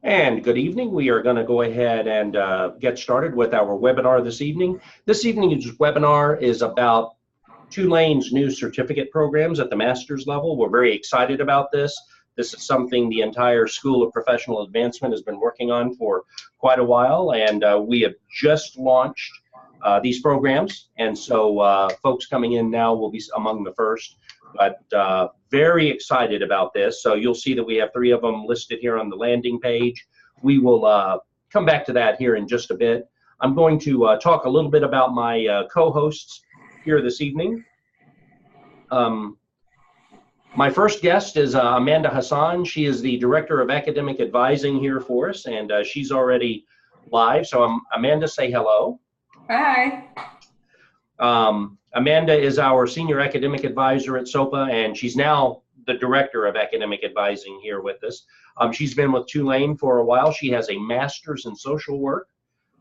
And good evening. We are going to go ahead and get started with our webinar this evening. This evening's webinar is about Tulane's new certificate programs at the master's level. We're very excited about this. This is something the entire School of Professional Advancement has been working on for quite a while, and we have just launched these programs. And so folks coming in now will be among the first, but very excited about this. So you'll see that we have 3 of them listed here on the landing page. We will come back to that here in just a bit. I'm going to talk a little bit about my co-hosts here this evening. My first guest is Amanda Hassan. She is the Director of Academic Advising here for us, and she's already live. So Amanda, say hello. Hi. Amanda is our Senior Academic Advisor at SoPA, and she's now the Director of Academic Advising here with us. She's been with Tulane for a while. She has a Master's in Social Work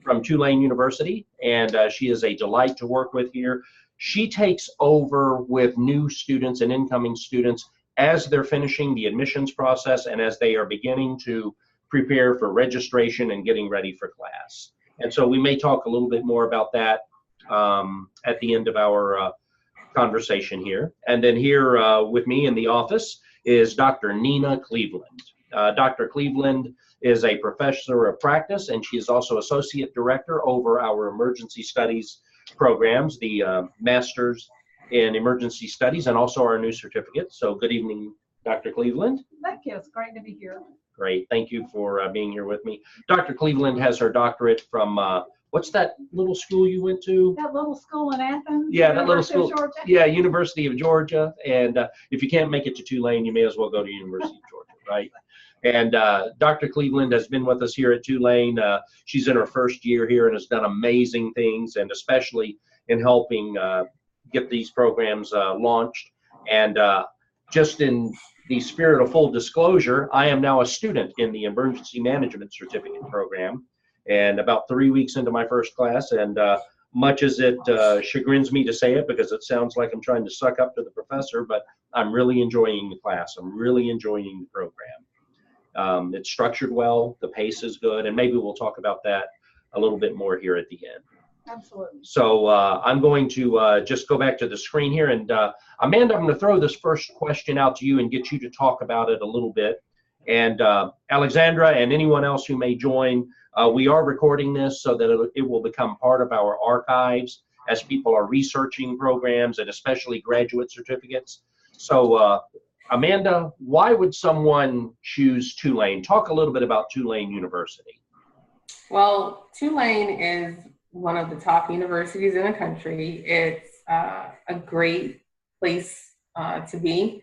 from Tulane University, and she is a delight to work with here. She takes over with new students and incoming students as they're finishing the admissions process and as they are beginning to prepare for registration and getting ready for class. And so we may talk a little bit more about that at the end of our conversation here. And then here with me in the office is Dr. Nina Cleveland. Dr. Cleveland is a professor of practice, and she is also associate director over our emergency studies programs, the Masters in Emergency Studies, and also our new certificate. So good evening, Dr. Cleveland. Thank you. It's great to be here. Great. Thank you for being here with me. Dr. Cleveland has her doctorate from, what's that little school you went to? That little school in Athens? Yeah, that little school. Georgia. Yeah, University of Georgia. And if you can't make it to Tulane, you may as well go to University of Georgia, right? And Dr. Cleveland has been with us here at Tulane. She's in her first year here and has done amazing things, and especially in helping get these programs launched. And just in the spirit of full disclosure, I am now a student in the Emergency Management Certificate program, and about 3 weeks into my first class. And much as it chagrins me to say it, because it sounds like I'm trying to suck up to the professor, but I'm really enjoying the class. I'm really enjoying the program. It's structured well, the pace is good, and maybe we'll talk about that a little bit more here at the end. Absolutely. So I'm going to just go back to the screen here, and Amanda, I'm going to throw this first question out to you and get you to talk about it a little bit. And Alexandra and anyone else who may join, we are recording this so that it will become part of our archives as people are researching programs and especially graduate certificates. So Amanda, why would someone choose Tulane? Talk a little bit about Tulane University. Well, Tulane is one of the top universities in the country. It's a great place to be.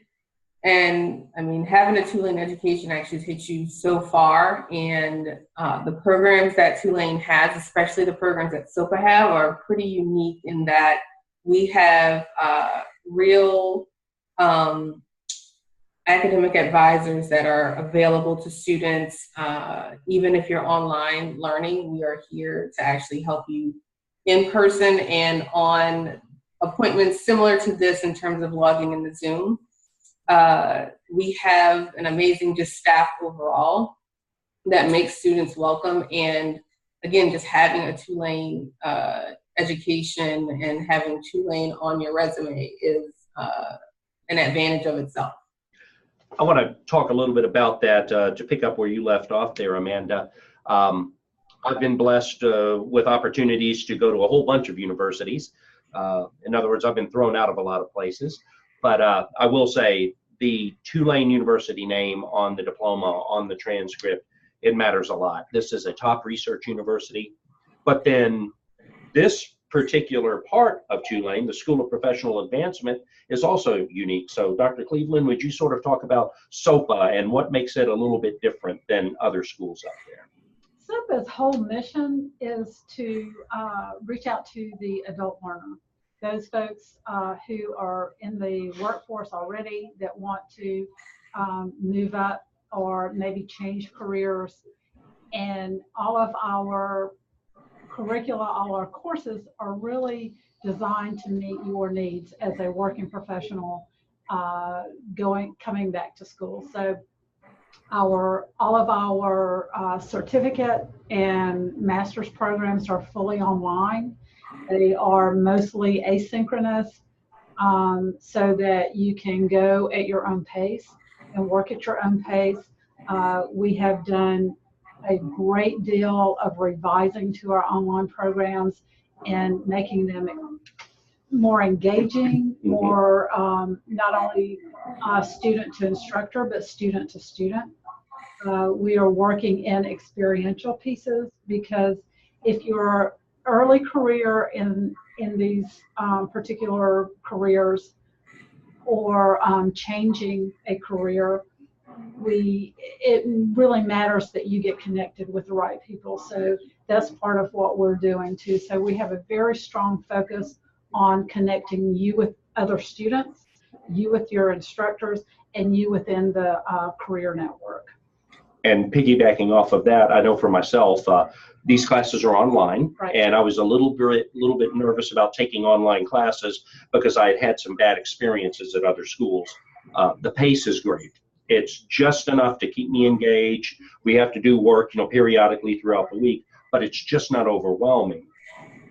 And I mean, having a Tulane education actually takes you so far. And the programs that Tulane has, especially the programs that SoPA have, are pretty unique in that we have real academic advisors that are available to students. Even if you're online learning, we are here to actually help you in person and on appointments similar to this in terms of logging in the Zoom. We have an amazing just staff overall that makes students welcome. And again, just having a Tulane education and having Tulane on your resume is an advantage of itself. I want to talk a little bit about that to pick up where you left off there, Amanda. I've been blessed with opportunities to go to a whole bunch of universities. In other words, I've been thrown out of a lot of places. But I will say the Tulane University name on the diploma, on the transcript, it matters a lot. This is a top research university. But then this particular part of Tulane, the School of Professional Advancement, is also unique. So Dr. Cleveland, would you sort of talk about SoPA and what makes it a little bit different than other schools out there? SoPA's whole mission is to reach out to the adult learner, those folks who are in the workforce already that want to move up or maybe change careers. And all of our curricula, all our courses are really designed to meet your needs as a working professional coming back to school. So All of our certificate and master's programs are fully online. They are mostly asynchronous, so that you can go at your own pace and work at your own pace. We have done a great deal of revising to our online programs and making them more engaging, more not only student to instructor, but student to student. We are working in experiential pieces, because if your early career in these particular careers, or changing a career, it really matters that you get connected with the right people. So that's part of what we're doing too. So we have a very strong focus on connecting you with other students, you with your instructors, and you within the career network. And piggybacking off of that, I know for myself, these classes are online, Right. and I was a little bit nervous about taking online classes because I had had some bad experiences at other schools. The pace is great. It's just enough to keep me engaged. We have to do work, periodically throughout the week, but it's just not overwhelming.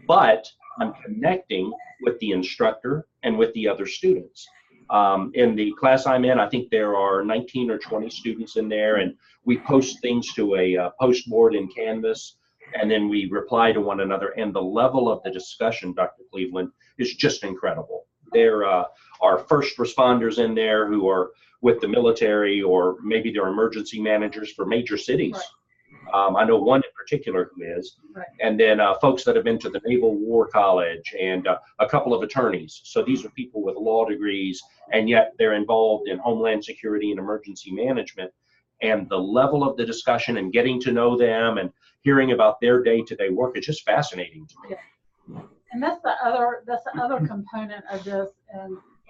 But I'm connecting with the instructor and with the other students. In the class I'm in, I think there are 19 or 20 students in there, and we post things to a post board in Canvas, and then we reply to one another. And the level of the discussion, Dr. Cleveland, is just incredible. There are first responders in there who are with the military, or maybe they're emergency managers for major cities. Right. I know one in particular who is, Right. and then folks that have been to the Naval War College, and a couple of attorneys. So these are people with law degrees, and yet they're involved in Homeland Security and emergency management. And the level of the discussion and getting to know them and hearing about their day-to-day work is just fascinating to me. Yeah. And that's the other component of this,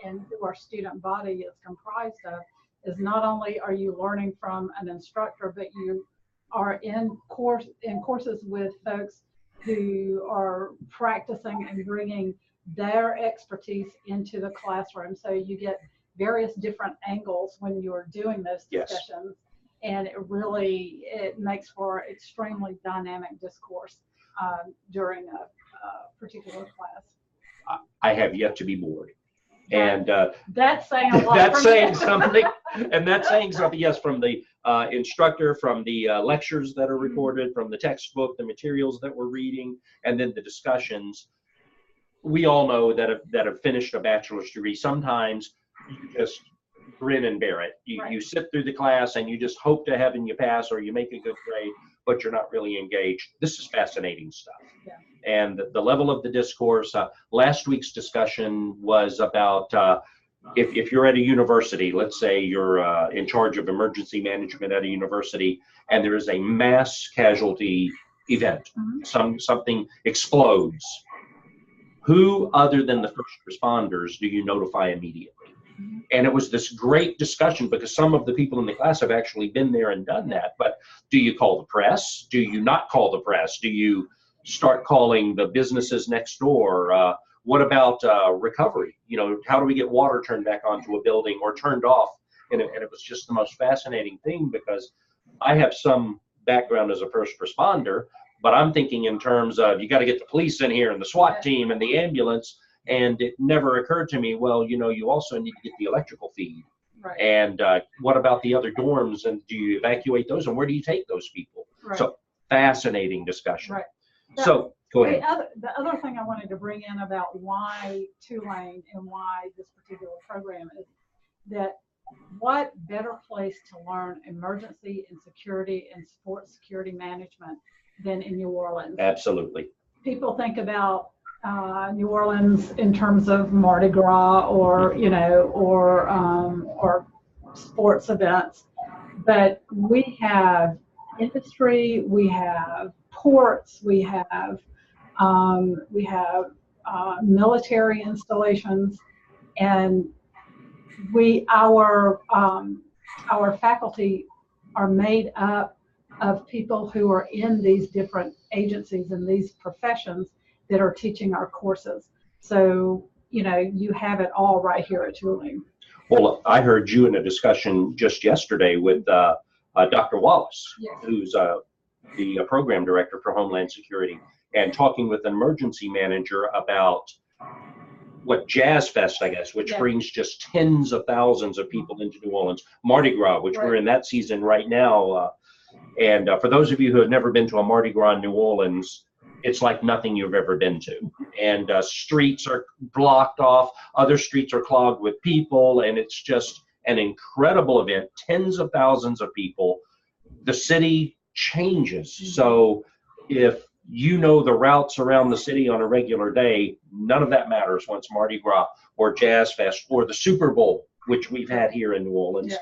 and who our student body is comprised of, is not only are you learning from an instructor, but you are in courses with folks who are practicing and bringing their expertise into the classroom. So you get various different angles when you're doing those discussions. Yes. And it makes for extremely dynamic discourse during a particular class. I have yet to be bored. And that's saying a lot. That's saying something. And that's saying something, yes, from the instructor, from the lectures that are recorded, from the textbook, the materials that we're reading, and then the discussions. We all know that have finished a bachelor's degree, sometimes you just grin and bear it. You sit through the class and you just hope to heaven you pass or you make a good grade, but you're not really engaged. This is fascinating stuff. Yeah. And the level of the discourse, last week's discussion was about if you're at a university, let's say you're in charge of emergency management at a university, and there is a mass casualty event, something explodes. Who other than the first responders do you notify immediately? And it was this great discussion because some of the people in the class have actually been there and done that. But do you call the press? Do you not call the press? Do you start calling the businesses next door? What about recovery? How do we get water turned back onto a building or turned off? And it was just the most fascinating thing because I have some background as a first responder, but I'm thinking in terms of you got to get the police in here and the SWAT team and the ambulance. And it never occurred to me, well, you also need to get the electrical feed. Right. And what about the other dorms? And do you evacuate those? And where do you take those people? Right. So fascinating discussion. Right. So go ahead. The other thing I wanted to bring in about why Tulane and why this particular program is that what better place to learn emergency and security and sports security management than in New Orleans? Absolutely. People think about New Orleans in terms of Mardi Gras or sports events, but we have industry, we have ports, we have military installations, and our faculty are made up of people who are in these different agencies and these professions that are teaching our courses. So, you have it all right here at Tulane. Well, I heard you in a discussion just yesterday with Dr. Wallace, Yes. who's the program director for Homeland Security, and talking with an emergency manager about what Jazz Fest, I guess, which Yeah. brings just tens of thousands of people into New Orleans, Mardi Gras, which we're in that season right now. And for those of you who have never been to a Mardi Gras in New Orleans, it's like nothing you've ever been to. And streets are blocked off, other streets are clogged with people, and it's just an incredible event. Tens of thousands of people. The city changes. So if you know the routes around the city on a regular day, none of that matters once Mardi Gras or Jazz Fest or the Super Bowl, which we've had here in New Orleans. Yeah.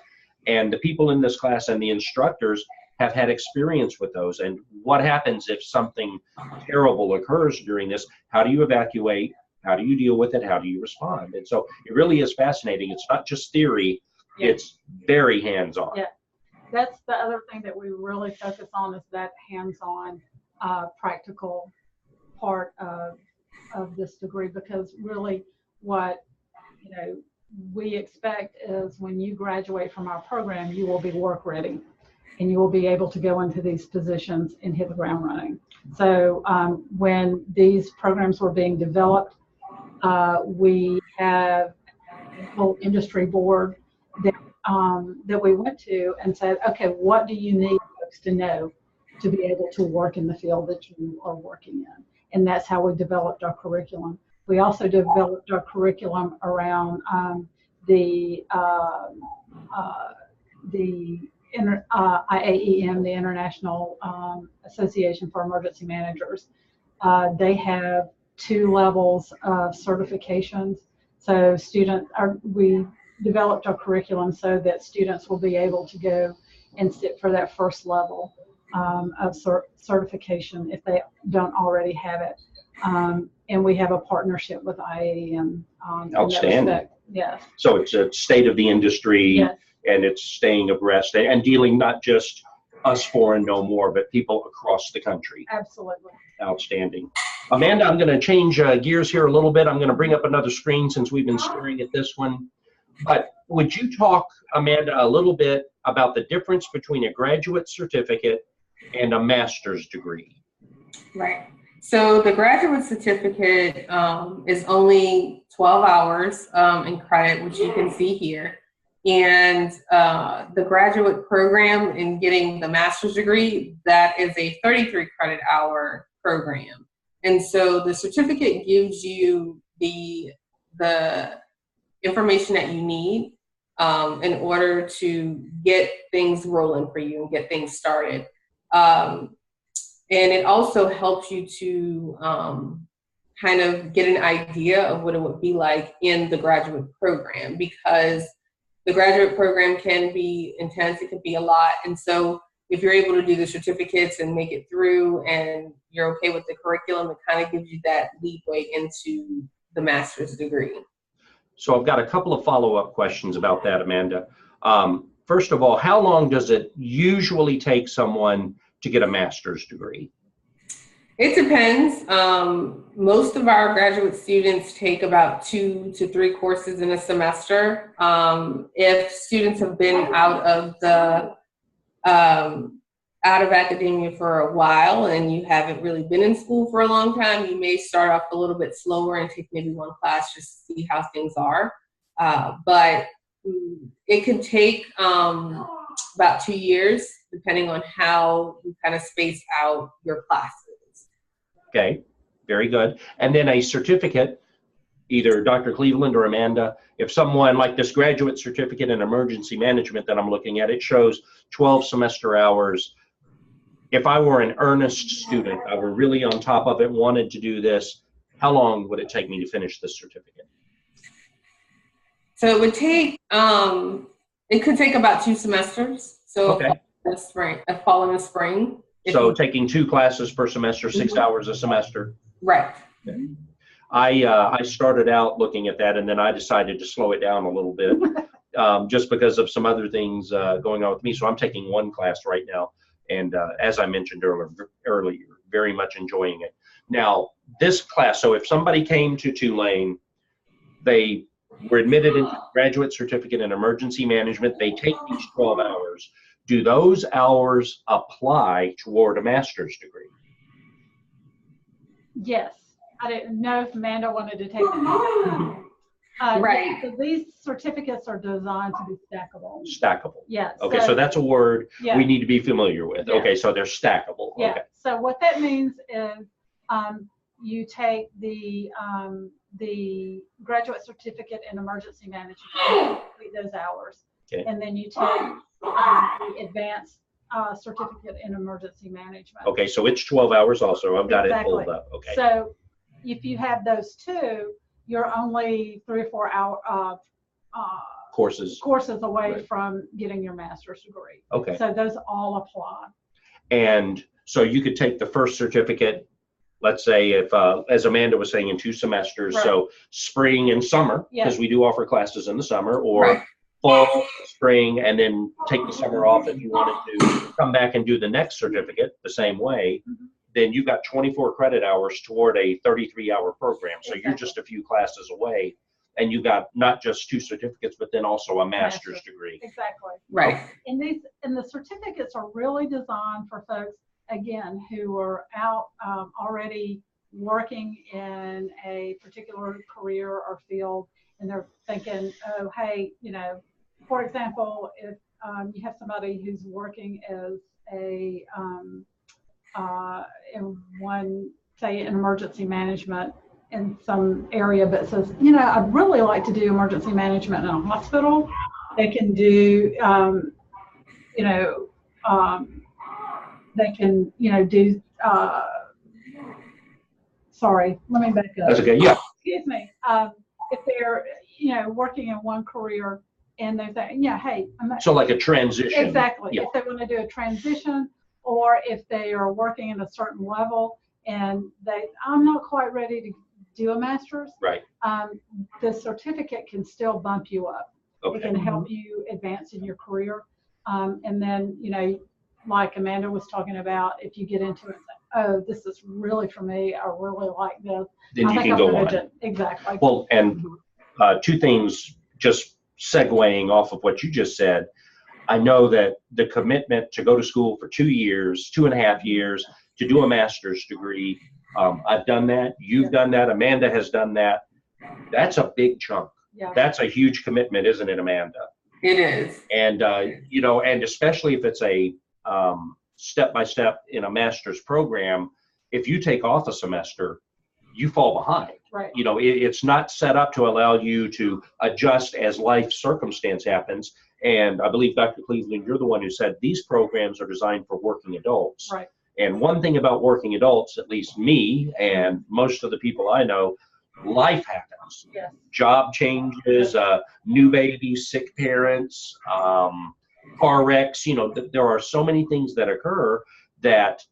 And the people in this class and the instructors have had experience with those. And what happens if something terrible occurs during this? How do you evacuate? How do you deal with it? How do you respond? And so it really is fascinating. It's not just theory, it's very hands-on. Yeah. That's the other thing that we really focus on, is that hands-on practical part of this degree, because really what we expect is when you graduate from our program, you will be work ready and you will be able to go into these positions and hit the ground running. So when these programs were being developed, we have a whole industry board that we went to and said, okay, what do you need folks to know to be able to work in the field that you are working in? And that's how we developed our curriculum. We also developed our curriculum around the IAEM, the International Association for Emergency Managers. They have 2 levels of certifications. So we developed our curriculum so that students will be able to go and sit for that first level of certification if they don't already have it. And we have a partnership with IAEM. Outstanding. Yes. So it's a state of the industry, yes. And it's staying abreast and dealing not just us 4 and no more, but people across the country. Absolutely. Outstanding. Amanda, I'm going to change gears here a little bit. I'm going to bring up another screen since we've been staring at this one. But would you talk, Amanda, a little bit about the difference between a graduate certificate and a master's degree? Right. So the graduate certificate is only 12 hours in credit, which you can see here. And the graduate program in getting the master's degree, that is a 33 credit hour program. And so the certificate gives you the information that you need in order to get things rolling for you and get things started. And it also helps you to kind of get an idea of what it would be like in the graduate program, because the graduate program can be intense, it can be a lot. And so if you're able to do the certificates and make it through and you're okay with the curriculum, it kind of gives you that leeway into the master's degree. So I've got a couple of follow-up questions about that, Amanda. First of all, how long does it usually take someone to get a master's degree? It depends. Most of our graduate students take about 2 to 3 courses in a semester. If students have been out of academia for a while and you haven't really been in school for a long time, you may start off a little bit slower and take maybe 1 class just to see how things are. But it can take about 2 years, depending on how you kind of space out your classes. Okay, very good. And then a certificate, either Dr. Cleveland or Amanda, if someone like this graduate certificate in emergency management that I'm looking at, it shows 12 semester hours. If I were an earnest student, I were really on top of it, wanted to do this, how long would it take me to finish this certificate? So it would take, it could take about 2 semesters. So okay. A fall and a spring. So taking 2 classes per semester, 6 hours a semester. Right. Okay. I started out looking at that, and then I decided to slow it down a little bit just because of some other things going on with me. So I'm taking 1 class right now. And as I mentioned earlier, very much enjoying it. Now, this class, so if somebody came to Tulane, they were admitted into graduate certificate in emergency management. They take these 12 hours. Do those hours apply toward a master's degree? Yes. I didn't know if Amanda wanted to take that. Right. So these certificates are designed to be stackable. Stackable. Yeah. Okay, so that's a word yeah. we need to be familiar with. Yeah. Okay, so they're stackable. Yeah. Okay. So what that means is you take the graduate certificate in emergency management, complete those hours, Okay. and then you take the advanced certificate in emergency management. Okay, so it's 12 hours also. I've got Exactly. it pulled up. Okay. So if you have those two, you're only 3 or 4 hour courses away right. from getting your master's degree. Okay. So those all apply. And so you could take the first certificate, let's say if, as Amanda was saying, in 2 semesters, right. so spring and summer, because we do offer classes in the summer, or right. fall, spring, and then take the summer off if you wanted to come back and do the next certificate the same way, then you've got 24 credit hours toward a 33-hour program. So you're just a few classes away, and you got not just 2 certificates, but then also a master's degree. Exactly. Right. And the certificates are really designed for folks, again, who are out already working in a particular career or field, and they're thinking, oh, hey, you know, for example, if you have somebody who's working as a in emergency management in some area, but says, you know, I'd really like to do emergency management in a hospital. They can do, they can, do, sorry, let me back up. That's okay, yeah. Excuse me. If they're, working in one career and they're saying, yeah, hey. So like a transition. Exactly. Yeah. If they want to do a transition, or if they are working at a certain level and I'm not quite ready to do a master's. Right. The certificate can still bump you up. Okay. It can help you advance in your career. And then, like Amanda was talking about, if you get into it and say, oh, this is really for me, I really like this. Then you can go on. Exactly. Well, and 2 things, just segueing off of what you just said. I know that the commitment to go to school for 2 years, 2.5 years, to do a master's degree, I've done that. You've done that. Amanda has done that. That's a big chunk. Yeah. That's a huge commitment, isn't it, Amanda? It is. And, and especially if it's a step-by-step in a master's program, if you take off a semester, you fall behind. Right. It's not set up to allow you to adjust as life circumstance happens. And I believe, Dr. Cleveland, you're the one who said these programs are designed for working adults. Right. And one thing about working adults, at least me and most of the people I know, life happens. Yes. Job changes, new babies, sick parents, car wrecks. There are so many things that occur that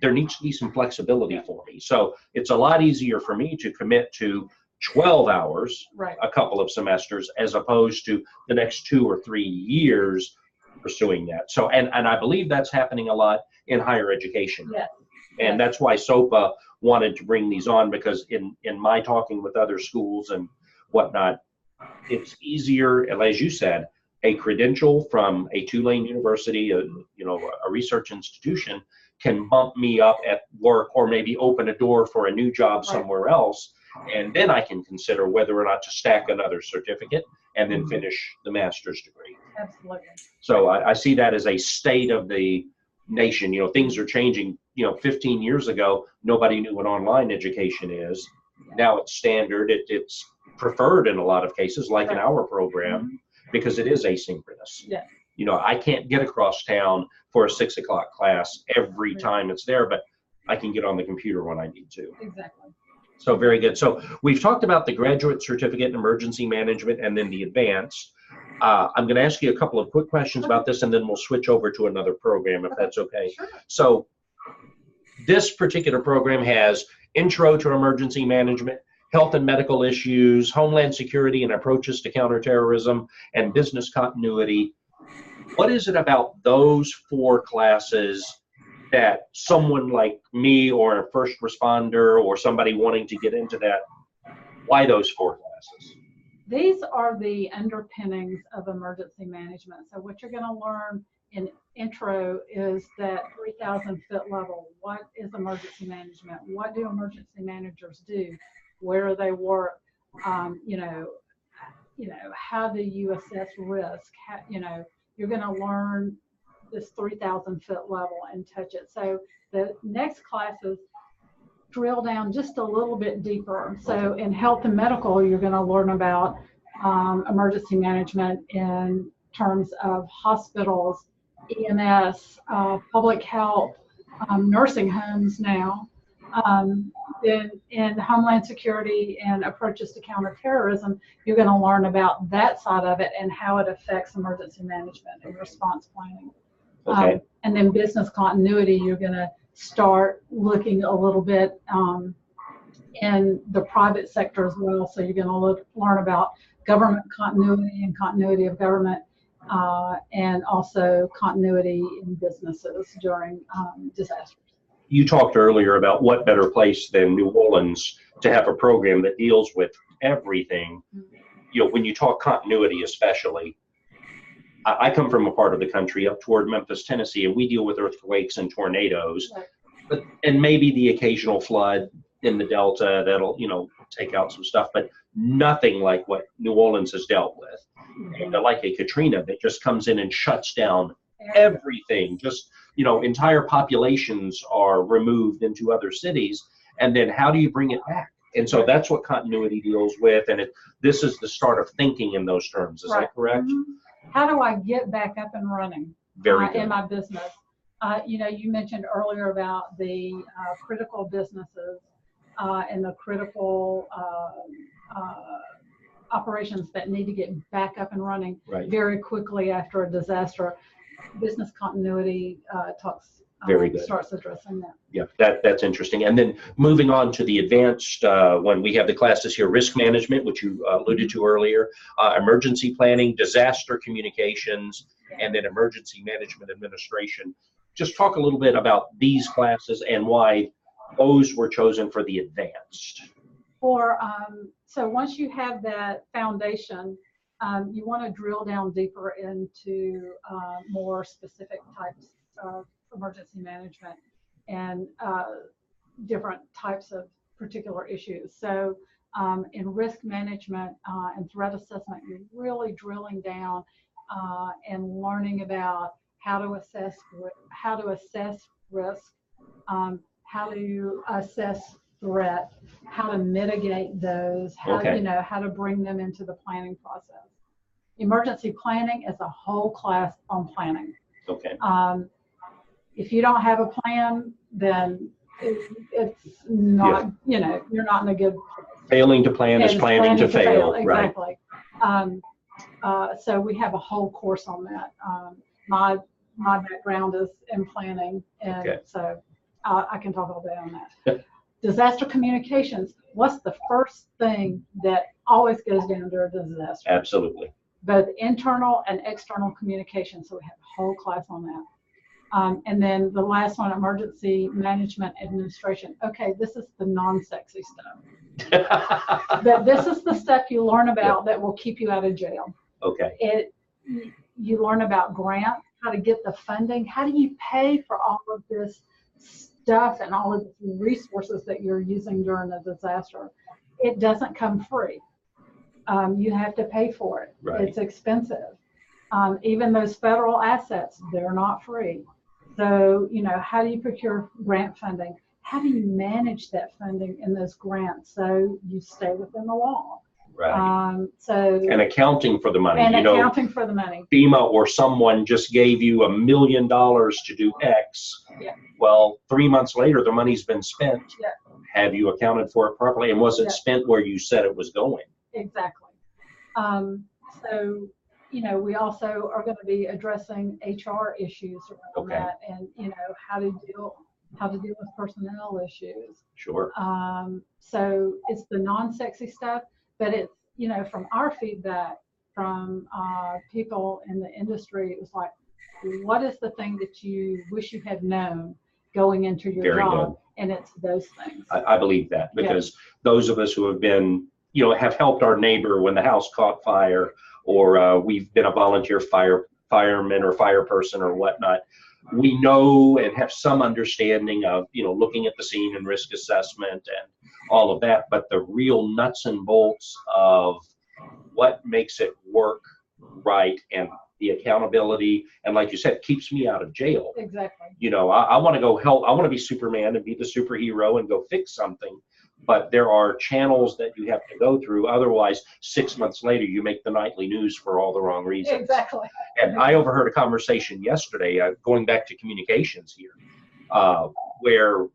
there needs to be some flexibility for me. So it's a lot easier for me to commit to 12 hours, right. a couple of semesters, as opposed to the next 2 or 3 years pursuing that. So, and I believe that's happening a lot in higher education. Yes. And that's why SoPA wanted to bring these on, because in my talking with other schools and whatnot, it's easier, as you said, a credential from a Tulane University, a research institution, can bump me up at work or maybe open a door for a new job somewhere else. And then I can consider whether or not to stack another certificate and then finish the master's degree. Absolutely. So I see that as a state of the nation. Things are changing. 15 years ago, nobody knew what online education is. Now it's standard. It's preferred in a lot of cases, like in our program, because it is asynchronous. Yeah. I can't get across town for a 6 o'clock class every time it's there, but I can get on the computer when I need to. Exactly. So very good. So we've talked about the graduate certificate in emergency management and then the advanced. I'm going to ask you a couple of quick questions about this, and then we'll switch over to another program, if that's okay. Sure. So this particular program has intro to emergency management, health and medical issues, homeland security and approaches to counterterrorism, and business continuity. What is it about those 4 classes that someone like me or a first responder or somebody wanting to get into that, why those 4 classes? These are the underpinnings of emergency management. So what you're going to learn in intro is that 3,000 foot level. What is emergency management? What do emergency managers do? Where do they work? How do you assess risk? You're going to learn this 3,000 foot level and touch it. So the next classes drill down just a little bit deeper. So in health and medical, you're going to learn about emergency management in terms of hospitals, EMS, public health, nursing homes now. In Homeland Security and approaches to counterterrorism, you're going to learn about that side of it and how it affects emergency management and response planning. Okay. And then business continuity, you're going to start looking a little bit in the private sector as well. So you're going to learn about government continuity and continuity of government, and also continuity in businesses during disasters. You talked earlier about what better place than New Orleans to have a program that deals with everything. When you talk continuity, especially, I come from a part of the country up toward Memphis, Tennessee, and we deal with earthquakes and tornadoes, and maybe the occasional flood in the Delta that'll, take out some stuff, but nothing like what New Orleans has dealt with. And like a Katrina that just comes in and shuts down everything. Just, entire populations are removed into other cities, and then how do you bring it back? And so that's what continuity deals with, and this is the start of thinking in those terms. Is that correct? Mm-hmm. How do I get back up and running in my business? You mentioned earlier about the critical businesses and the critical operations that need to get back up and running very quickly after a disaster. Business continuity starts addressing that. Yeah, that's interesting. And then moving on to the advanced, when we have the classes here, risk management, which you alluded to earlier, emergency planning, disaster communications, and then emergency management administration. Just talk a little bit about these classes and why those were chosen for the advanced. So once you have that foundation, you want to drill down deeper into more specific types of emergency management and different types of particular issues. So in risk management and threat assessment, you're really drilling down and learning about how to assess risk, how to assess threat, how to mitigate those, how to bring them into the planning process. Emergency planning is a whole class on planning. Okay. If you don't have a plan, then it's not, you're not in a good place. Failing to plan is planning to fail. Exactly. Right. So we have a whole course on that. My background is in planning, and so I can talk all day on that. Disaster communications. What's the first thing that always goes down during a disaster? Absolutely. Both internal and external communication. So we have a whole class on that. And then the last one, emergency management administration. Okay, this is the non-sexy stuff. But this is the stuff you learn about that will keep you out of jail. Okay. You learn about grants, how to get the funding, how do you pay for all of this stuff and all of the resources that you're using during a disaster. It doesn't come free. You have to pay for it. Right. It's expensive. Even those federal assets, they're not free. So, how do you procure grant funding? How do you manage that funding in those grants so you stay within the law? Right. And accounting for the money. Accounting for the money. FEMA or someone just gave you $1 million to do X. Yeah. Well, 3 months later, the money's been spent. Yeah. Have you accounted for it properly? And was it spent where you said it was going? Exactly. We also are going to be addressing HR issues around that, and how to deal with personnel issues. Sure. So it's the non-sexy stuff, but it's from our feedback from people in the industry, it was like, what is the thing that you wish you had known going into your job? Good. And it's those things. I believe that, because those of us who have been, have helped our neighbor when the house caught fire, or we've been a volunteer fireman or fire person or whatnot, we know and have some understanding of, looking at the scene and risk assessment and all of that, but the real nuts and bolts of what makes it work right and the accountability, and like you said, keeps me out of jail. Exactly. I want to go help. I want to be Superman and be the superhero and go fix something. But there are channels that you have to go through. Otherwise, 6 months later, you make the nightly news for all the wrong reasons. Exactly. And I overheard a conversation yesterday, going back to communications here, where,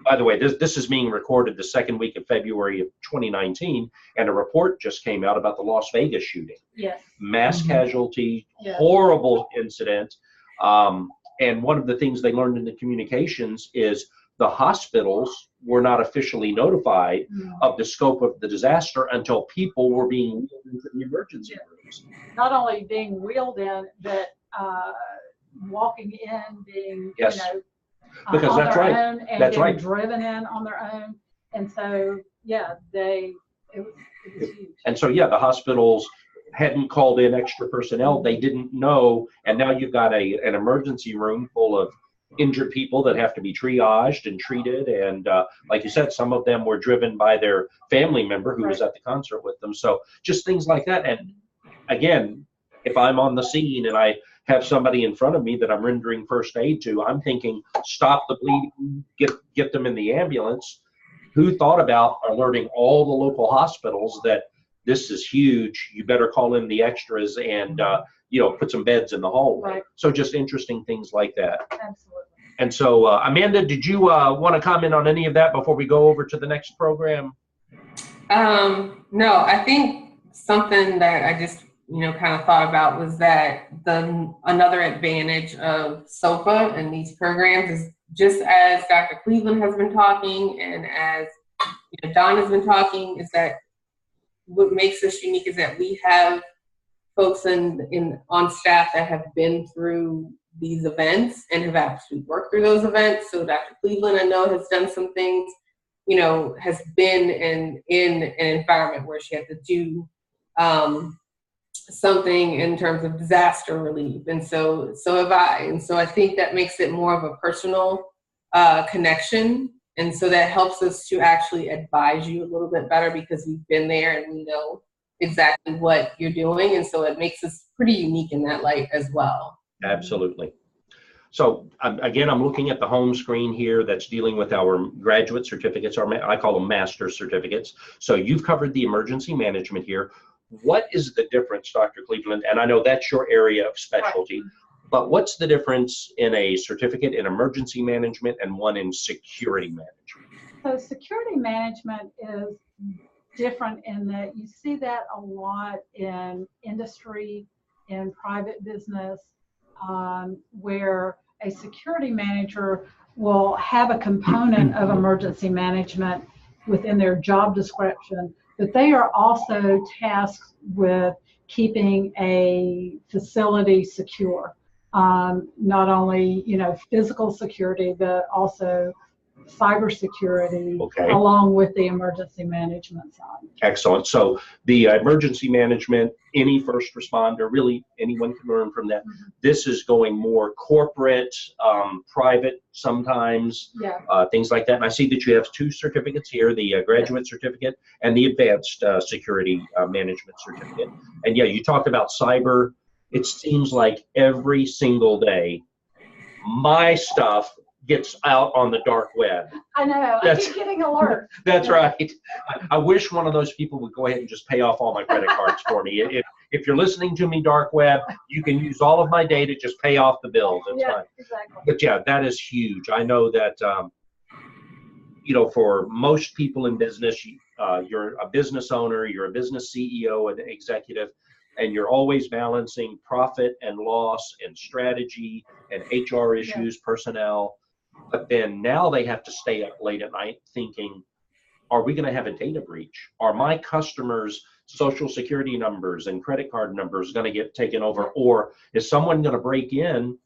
by the way, this is being recorded the second week of February of 2019, and a report just came out about the Las Vegas shooting. Yes. Mass casualty, Yes. horrible incident. And one of the things they learned in the communications is the hospitals were not officially notified of the scope of the disaster until people were being wheeled into the emergency rooms. Not only being wheeled in, but walking in, being, Yes. because on that's their right. own, and that's right. driven in on their own. And so, yeah, it was huge. And so, yeah, the hospitals hadn't called in extra personnel. They didn't know. And now you've got an emergency room full of injured people that have to be triaged and treated. And like you said, some of them were driven by their family member who was at the concert with them. So just things like that. And again, if I'm on the scene and I have somebody in front of me that I'm rendering first aid to, I'm thinking, stop the bleeding, get them in the ambulance. Who thought about alerting all the local hospitals that this is huge, you better call in the extras and put some beds in the hallway. Right. So just interesting things like that. Absolutely. And so, Amanda, did you want to comment on any of that before we go over to the next program? No, I think something that I just, kind of thought about was that another advantage of SoPA and these programs is, just as Dr. Cleveland has been talking and as Don has been talking, is that what makes us unique is that we have folks on staff that have been through these events and have actually worked through those events. So Dr. Cleveland, I know, has done some things, has been in an environment where she had to do something in terms of disaster relief. And so have I. And so I think that makes it more of a personal connection. And so that helps us to actually advise you a little bit better because we've been there and we know exactly what you're doing. And so it makes us pretty unique in that light as well. Absolutely. So again, I'm looking at the home screen here that's dealing with our graduate certificates, I call them master's certificates. So you've covered the emergency management here. What is the difference, Dr. Cleveland? And I know that's your area of specialty, right, but what's the difference in a certificate in emergency management and one in security management? So security management is different in that you see that a lot in industry, in private business, where a security manager will have a component of emergency management within their job description, but they are also tasked with keeping a facility secure. Not only, physical security, but also cybersecurity, okay, along with the emergency management side. Excellent. So the emergency management, any first responder, really anyone can learn from that. Mm-hmm. This is going more corporate, private sometimes, things like that. And I see that you have two certificates here, the graduate certificate and the advanced security management certificate. And yeah, you talked about cyber. It seems like every single day, my stuff gets out on the dark web. I know. I keep getting alerts. That's right. I wish one of those people would go ahead and just pay off all my credit cards for me. If you're listening to me, dark web, you can use all of my data, just pay off the bills. It's fine. Exactly. But yeah, that is huge. I know that, for most people in business, you're a business owner, you're a business CEO and executive, and you're always balancing profit and loss and strategy and HR issues, personnel. But then now they have to stay up late at night thinking, are we going to have a data breach? Are my customers' social security numbers and credit card numbers going to get taken over? Or is someone going to break in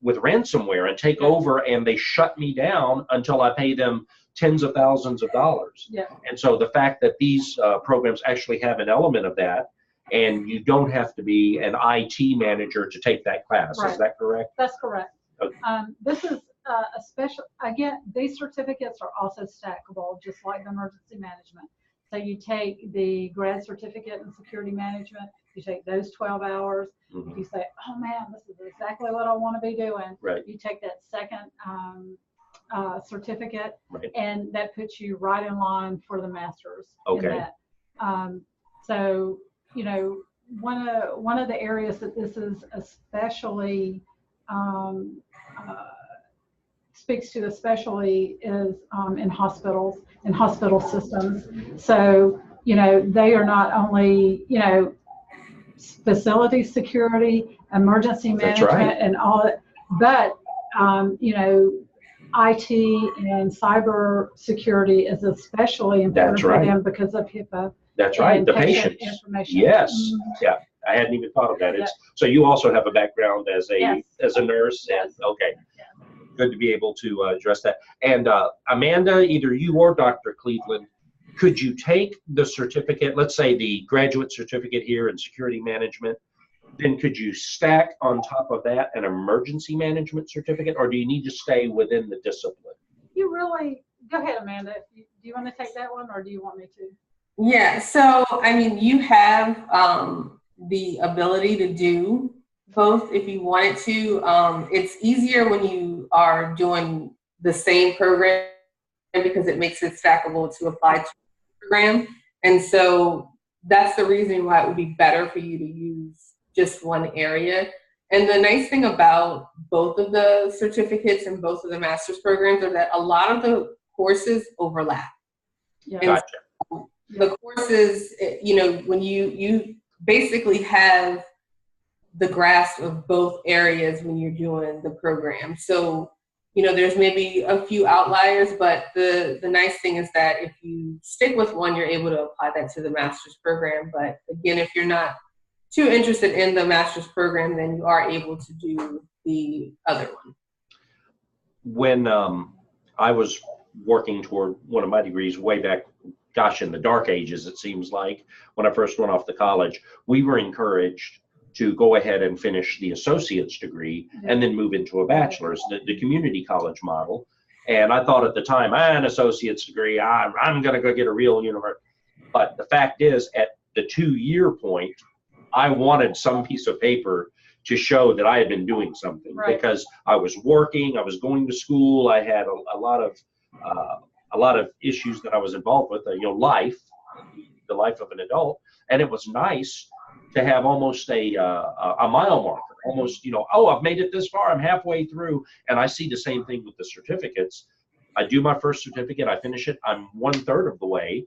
with ransomware and take over and they shut me down until I pay them tens of thousands of dollars? Yeah. And so the fact that these programs actually have an element of that, and you don't have to be an IT manager to take that class. Right. Is that correct? That's correct. Okay. This is a special, again, these certificates are also stackable, just like the emergency management. So you take the grad certificate in security management, you take those 12 hours, if you say, oh man, this is exactly what I want to be doing, Right. you take that second certificate, Right. and that puts you right in line for the master's. Okay. In that. So, you know, one of the areas that this is especially speaks to especially is in hospitals, in hospital systems. So, you know, they are not only, you know, facility security, emergency management, right. and all that, but, you know, IT and cyber security is especially important for right. them because of HIPAA. That's right. The patient patients. information. Yes. Mhm. Yeah. I hadn't even thought of that. Yeah. So you also have a background as a Yes. as a nurse. Yes. And okay. Yeah. Good to be able to address that. And Amanda, either you or Dr. Cleveland, could you take the certificate, let's say the graduate certificate here in security management, then could you stack on top of that an emergency management certificate, or do you need to stay within the discipline? You really, go ahead, Amanda. Do you want to take that one, or do you want me to? Yeah, so I mean, you have the ability to do both if you wanted to. It's easier when you are doing the same program because it makes it stackable to apply to the program. And so that's the reason why it would be better for you to use just one area. And the nice thing about both of the certificates and both of the master's programs are that a lot of the courses overlap. Yeah. And Gotcha. so the courses, you know, when you basically have the grasp of both areas when you're doing the program. So, you know, there's maybe a few outliers, but the nice thing is that if you stick with one, you're able to apply that to the master's program. But again, if you're not too interested in the master's program, then you are able to do the other one. When I was working toward one of my degrees way back, gosh, in the dark ages, it seems like, when I first went off to college, we were encouraged to go ahead and finish the associate's degree and then move into a bachelor's, the community college model. And I thought at the time, an associate's degree, I'm going to go get a real university. But the fact is, at the 2-year point, I wanted some piece of paper to show that I had been doing something, Right. because I was working, I was going to school, I had a lot of issues that I was involved with, you know, life, the life of an adult, and it was nice to have almost a mile marker, almost, you know, oh, I've made it this far, I'm halfway through. And I see the same thing with the certificates. I do my first certificate, I finish it, I'm 1/3 of the way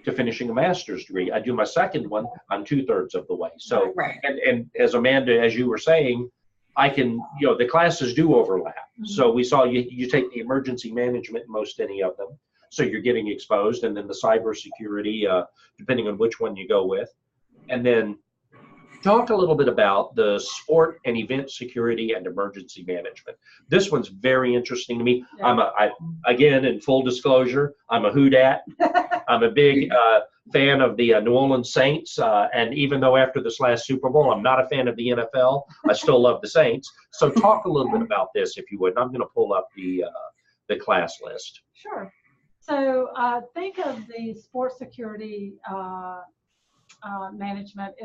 to finishing a master's degree. I do my second one, I'm 2/3 of the way. So, Right. and as Amanda, as you were saying, I can, you know, the classes do overlap. Mm-hmm. So we saw you take the emergency management in most any of them. So you're getting exposed, and then the cybersecurity, depending on which one you go with. And then talk a little bit about the sport and event security and emergency management. This one's very interesting to me. Yeah. Again, in full disclosure, I'm a Who-Dat. I'm a big fan of the New Orleans Saints, and even though after this last Super Bowl, I'm not a fan of the NFL, I still love the Saints. So talk a little bit about this, if you would. And I'm going to pull up the class list. Sure. So think of the sports security management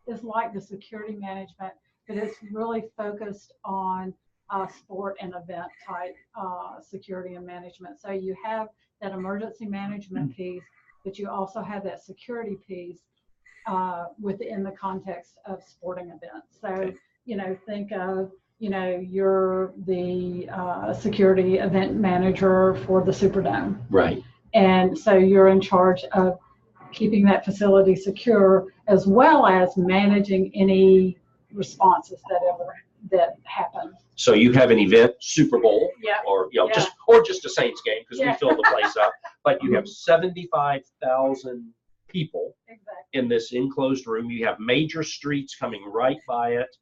is like the security management, but it's really focused on sport and event type security and management. So you have that emergency management piece, but you also have that security piece within the context of sporting events. So, Okay. you know, think of, you know, you're the security event manager for the Superdome. Right. And so you're in charge of keeping that facility secure, as well as managing any responses that happen. So you have an event, Super Bowl, Yeah. or you know, Yeah. just a Saints game, because we Yeah. fill the place up. But you have 75,000 people Exactly. in this enclosed room. You have major streets coming right by it.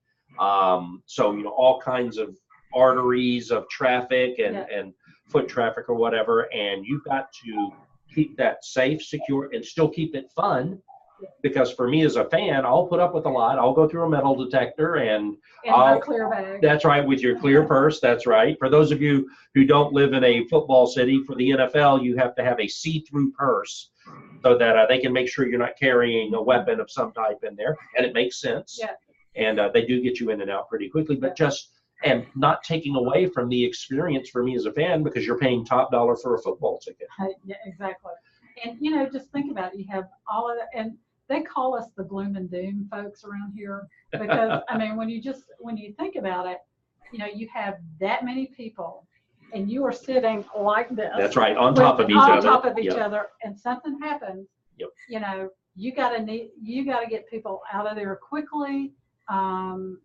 So you know, all kinds of arteries of traffic and foot traffic or whatever, and you've got to keep that safe, secure, and still keep it fun, because for me as a fan, I'll put up with a lot. I'll go through a metal detector and a clear bag. That's right, with your clear purse. That's right. For those of you who don't live in a football city, for the NFL, you have to have a see-through purse so that they can make sure you're not carrying a weapon of some type in there, and it makes sense. Yeah. And they do get you in and out pretty quickly, but just and not taking away from the experience for me as a fan, because you're paying top dollar for a football ticket. Yeah, exactly. And you know, just think about it. You have all of that, and they call us the gloom and doom folks around here, because I mean, when you think about it, you know, you have that many people, and you are sitting like this. That's right, on top of each other. On top of each other, and something happens. Yep. You know, you got to get people out of there quickly, and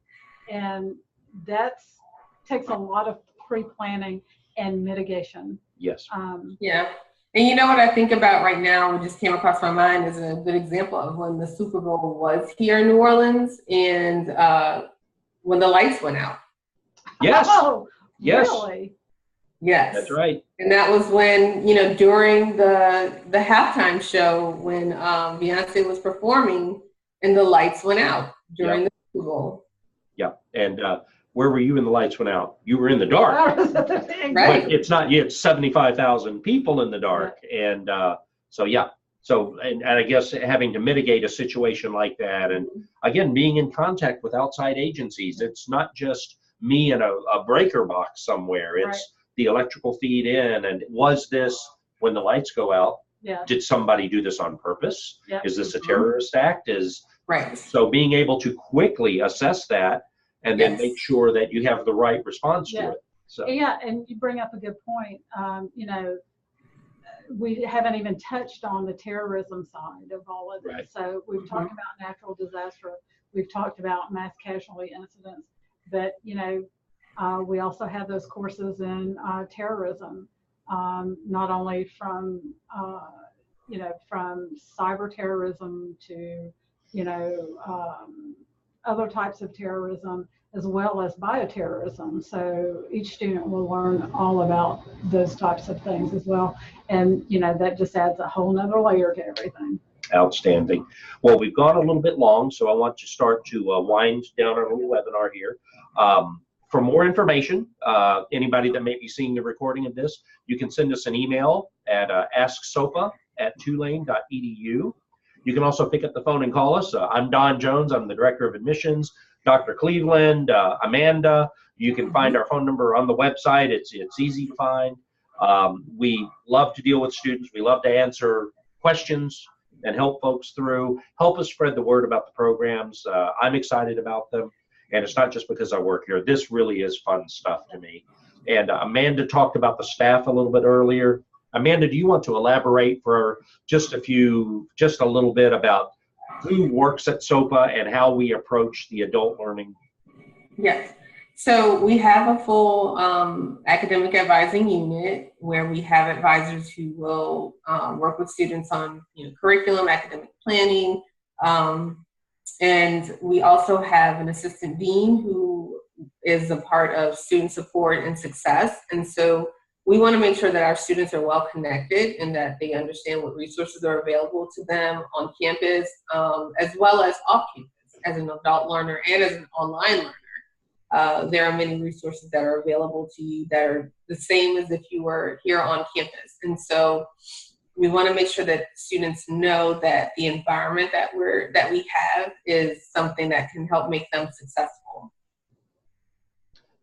that's takes a lot of pre-planning and mitigation. Yes. Yeah. And you know what I think about right now, what just came across my mind, is a good example of when the Super Bowl was here in New Orleans, and when the lights went out. Yes. Oh, yes. Really? Yes. That's right. And that was when, you know, during the halftime show, when Beyonce was performing and the lights went out during the Super Bowl. Yeah. And where were you when the lights went out? You were in the dark. Right. But it's not yet 75,000 people in the dark. And so, yeah. So, and I guess having to mitigate a situation like that, and again, being in contact with outside agencies, it's not just me in a breaker box somewhere. It's the electrical feed in. And was this, when the lights go out, did somebody do this on purpose? Is this a terrorist act? So being able to quickly assess that, and then make sure that you have the right response to it. So. Yeah, and you bring up a good point. You know, we haven't even touched on the terrorism side of all of this. Right. So we've talked about natural disaster. We've talked about mass casualty incidents. But, you know, we also have those courses in terrorism, not only from, you know, from cyber terrorism to, you know, other types of terrorism, as well as bioterrorism. So each student will learn all about those types of things as well. And, you know, that just adds a whole nother layer to everything. Outstanding. Well, we've gone a little bit long, so I want to start to wind down our little webinar here. For more information, anybody that may be seeing the recording of this, you can send us an email at asksopa@tulane.edu. You can also pick up the phone and call us. I'm Don Jones. I'm the Director of Admissions. Dr. Cleveland, Amanda. You can find our phone number on the website. It's easy to find. We love to deal with students. We love to answer questions and help folks through. Help us spread the word about the programs. I'm excited about them. And it's not just because I work here. This really is fun stuff to me. And Amanda talked about the staff a little bit earlier. Amanda, do you want to elaborate for just a little bit about who works at SoPA and how we approach the adult learning? Yes. So we have a full academic advising unit where we have advisors who will work with students on, you know, curriculum, academic planning, and we also have an assistant dean who is a part of student support and success. And so we want to make sure that our students are well connected and that they understand what resources are available to them on campus, as well as off campus, as an adult learner and as an online learner. There are many resources that are available to you that are the same as if you were here on campus. And so we want to make sure that students know that the environment that we have is something that can help make them successful.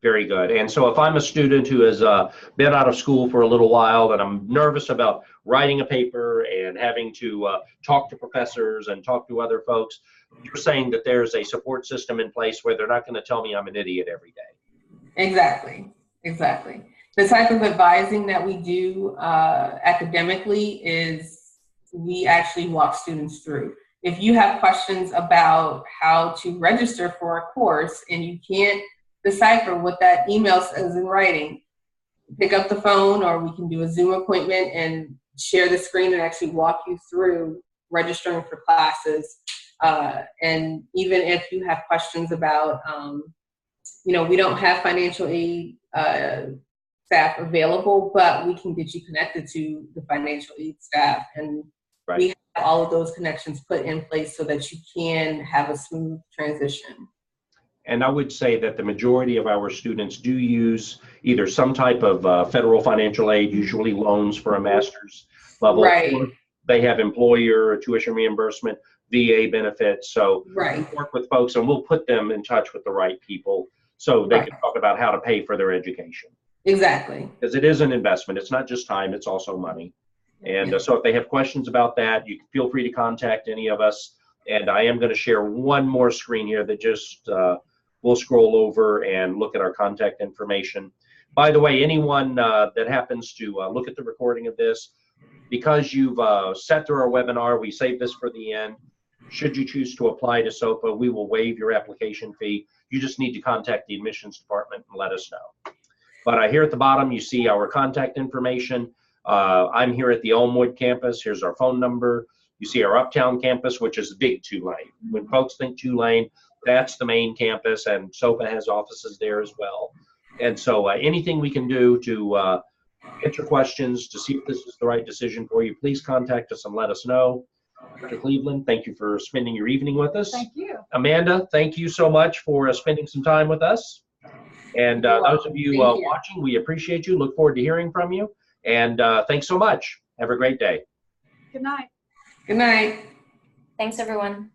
Very good. And so if I'm a student who has been out of school for a little while and I'm nervous about writing a paper and having to talk to professors and talk to other folks, you're saying that there's a support system in place where they're not going to tell me I'm an idiot every day. Exactly. The type of advising that we do academically is we actually walk students through. If you have questions about how to register for a course and you can't decipher what that email says in writing, pick up the phone, or we can do a Zoom appointment and share the screen and actually walk you through registering for classes. And even if you have questions about, you know, we don't have financial aid staff available, but we can get you connected to the financial aid staff. And we have all of those connections put in place so that you can have a smooth transition. And I would say that the majority of our students do use either some type of federal financial aid, usually loans for a master's level, Right. or they have employer tuition reimbursement, VA benefits. So Right. we work with folks and we'll put them in touch with the right people so they can talk about how to pay for their education. Exactly. Because it is an investment. It's not just time, it's also money. And so if they have questions about that, you can feel free to contact any of us. And I am going to share one more screen here that just we'll scroll over and look at our contact information. By the way, anyone that happens to look at the recording of this, because you've sat through our webinar, we save this for the end. Should you choose to apply to SoPA, we will waive your application fee. You just need to contact the admissions department and let us know. But here at the bottom, you see our contact information. I'm here at the Elmwood campus. Here's our phone number. You see our Uptown campus, which is big Tulane. When folks think Tulane, that's the main campus, and SoPA has offices there as well. And so anything we can do to answer questions, to see if this is the right decision for you, please contact us and let us know. Dr. Cleveland, thank you for spending your evening with us. Thank you. Amanda, thank you so much for spending some time with us. And those of you watching, we appreciate you. Look forward to hearing from you. And thanks so much. Have a great day. Good night. Good night. Thanks, everyone.